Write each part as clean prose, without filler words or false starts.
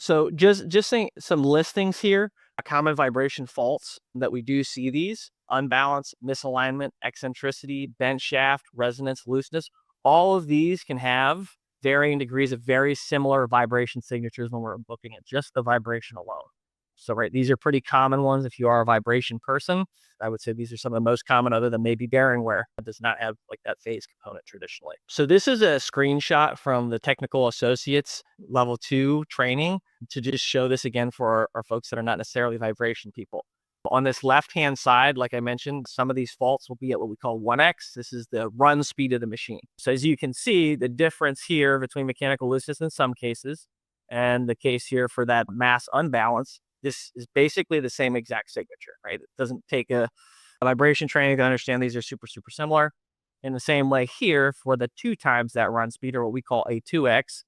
So just saying some listings here, common vibration faults that we do see these: unbalance, misalignment, eccentricity, bent shaft, resonance, looseness. All of these can have varying degrees of very similar vibration signatures when we're looking at just the vibration alone. So, right, these are pretty common ones. If you are a vibration person, I would say these are some of the most common, other than maybe bearing wear. It does not have like that phase component traditionally. So this is a screenshot from the Technical Associates Level 2 training to just show this again for our folks that are not necessarily vibration people. On this left-hand side, like I mentioned, some of these faults will be at what we call 1x. This is the run speed of the machine. So as you can see, the difference here between mechanical looseness in some cases and the case here for that mass unbalance, this is basically the same exact signature, right? It doesn't take a vibration training to understand these are super, super similar. In the same way here, for the 2 times that run speed, or what we call a 2x,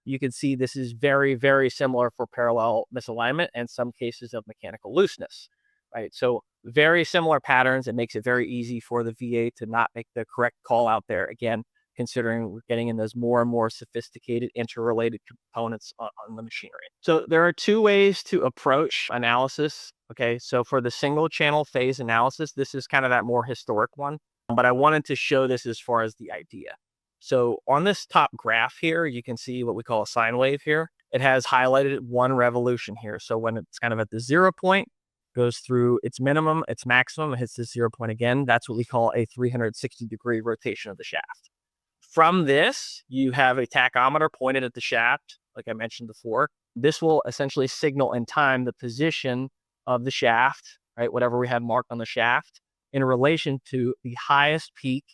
you can see this is very, very similar for parallel misalignment and some cases of mechanical looseness, right? So very similar patterns. It makes it very easy for the VA to not make the correct call out there. Again, considering we're getting in those more and more sophisticated interrelated components on the machinery. So there are 2 ways to approach analysis. Okay, so for the single channel phase analysis, this is kind of that more historic one, but I wanted to show this as far as the idea. So on this top graph here, you can see what we call a sine wave here. It has highlighted 1 revolution here. So when it's kind of at the 0 point, goes through its minimum, its maximum, it hits the 0 point again. That's what we call a 360-degree rotation of the shaft. From this, you have a tachometer pointed at the shaft, like I mentioned before. This will essentially signal in time the position of the shaft, right? Whatever we have marked on the shaft, in relation to the highest peak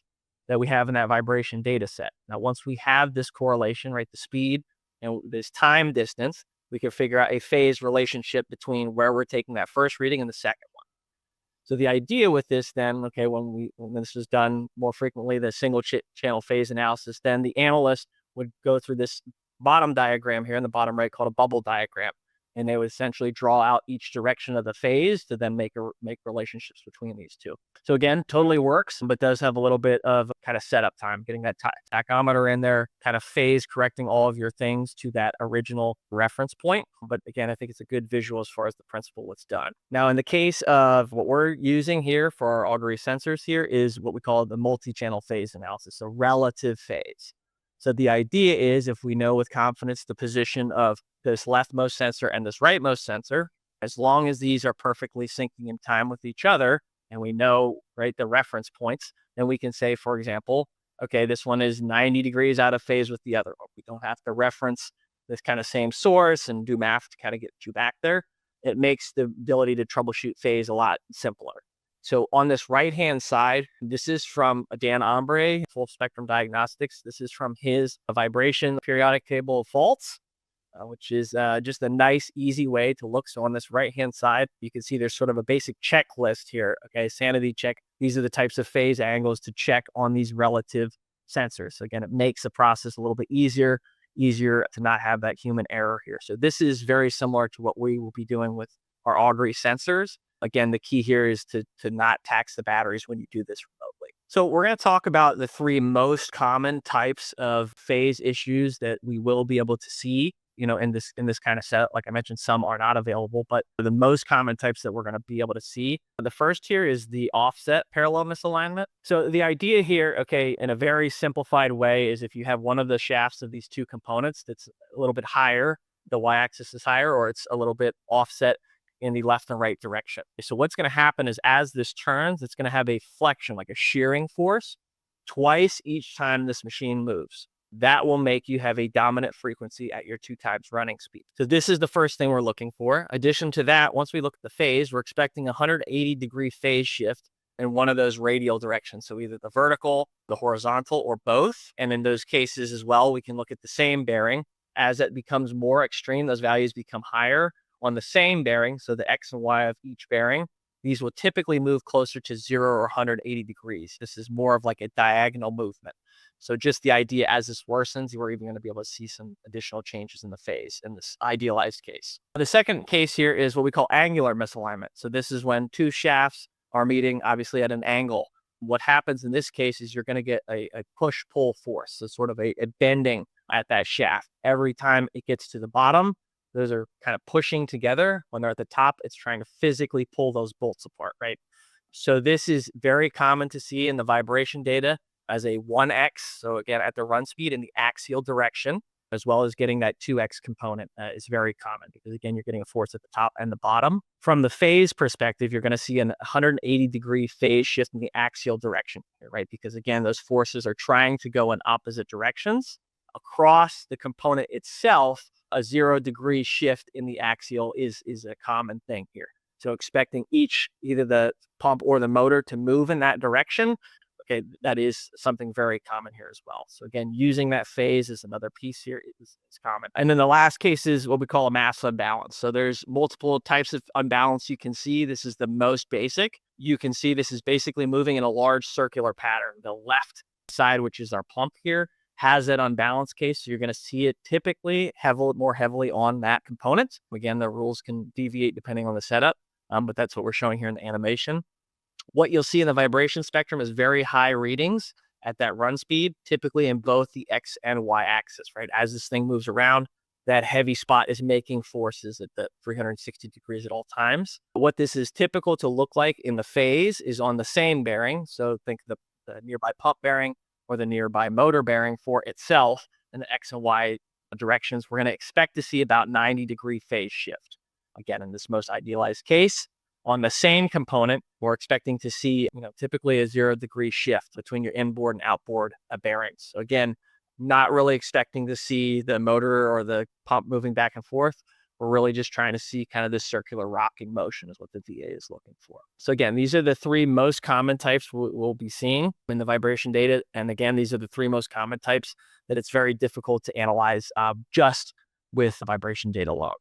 that we have in that vibration data set. Now, once we have this correlation, right, the speed and this time distance, we can figure out a phase relationship between where we're taking that first reading and the second one. So the idea with this then, okay, when this is done more frequently, the single channel phase analysis, then the analyst would go through this bottom diagram here in the bottom right called a bubble diagram. And they would essentially draw out each direction of the phase to then make relationships between these two. So again, totally works, but does have a little bit of kind of setup time, getting that tachometer in there, kind of phase correcting all of your things to that original reference point. But again, I think it's a good visual as far as the principle what's done. Now, in the case of what we're using here for our Augury sensors here is what we call the multi-channel phase analysis, so relative phase. So the idea is, if we know with confidence the position of this leftmost sensor and this rightmost sensor, as long as these are perfectly syncing in time with each other, and we know, right, the reference points, then we can say, for example, okay, this one is 90 degrees out of phase with the other one. We don't have to reference this kind of same source and do math to kind of get you back there. It makes the ability to troubleshoot phase a lot simpler. So on this right-hand side, this is from Dan Ombre, Full Spectrum Diagnostics. This is from his vibration periodic table of faults, which is just a nice, easy way to look. So on this right-hand side, you can see there's sort of a basic checklist here. Okay, sanity check. These are the types of phase angles to check on these relative sensors. So again, it makes the process a little bit easier to not have that human error here. So this is very similar to what we will be doing with our Augury sensors. Again, the key here is to not tax the batteries when you do this remotely. So we're going to talk about the 3 most common types of phase issues that we will be able to see, in this kind of setup. Like I mentioned, some are not available, but the most common types that we're going to be able to see. The first here is the offset parallel misalignment. So the idea here, okay, in a very simplified way, is if you have one of the shafts of these 2 components that's a little bit higher, the y-axis is higher, or it's a little bit offset in the left and right direction. So what's going to happen is, as this turns, it's going to have a flexion, like a shearing force, twice each time this machine moves. That will make you have a dominant frequency at your 2 times running speed. So this is the first thing we're looking for. Addition to that, once we look at the phase, we're expecting a 180-degree phase shift in one of those radial directions. So either the vertical, the horizontal, or both. And in those cases as well, we can look at the same bearing. As it becomes more extreme, those values become higher on the same bearing, so the X and Y of each bearing. These will typically move closer to 0 or 180 degrees. This is more of like a diagonal movement. So just the idea, as this worsens, we're even going to be able to see some additional changes in the phase in this idealized case. The second case here is what we call angular misalignment. So this is when 2 shafts are meeting, obviously, at an angle. What happens in this case is you're going to get a push-pull force, so sort of a bending at that shaft. Every time it gets to the bottom, those are kind of pushing together. When they're at the top, it's trying to physically pull those bolts apart, right? So this is very common to see in the vibration data as a 1x. So again, at the run speed in the axial direction, as well as getting that 2x component is very common because again, you're getting a force at the top and the bottom. From the phase perspective, you're going to see an 180-degree phase shift in the axial direction here, right? Because again, those forces are trying to go in opposite directions. Across the component itself, a 0-degree shift in the axial is a common thing here. So expecting either the pump or the motor to move in that direction, okay, that is something very common here as well. So again, using that phase is another piece here is common. And then the last case is what we call a mass unbalance. So there's multiple types of unbalance you can see. This is the most basic. You can see this is basically moving in a large circular pattern. The left side, which is our pump here, has that unbalanced case. So you're going to see it typically more heavily on that component. Again, the rules can deviate depending on the setup, but that's what we're showing here in the animation. What you'll see in the vibration spectrum is very high readings at that run speed, typically in both the X and Y axis, right? As this thing moves around, that heavy spot is making forces at the 360 degrees at all times. What this is typical to look like in the phase is on the same bearing. So think the nearby pump bearing or the nearby motor bearing for itself in the X and Y directions. We're going to expect to see about 90-degree phase shift. Again, in this most idealized case, on the same component, we're expecting to see, typically a 0-degree shift between your inboard and outboard bearings. So again, not really expecting to see the motor or the pump moving back and forth. We're really just trying to see kind of this circular rocking motion is what the VA is looking for. So again, these are the three most common types we'll be seeing in the vibration data. And again, these are the three most common types that it's very difficult to analyze just with the vibration data alone.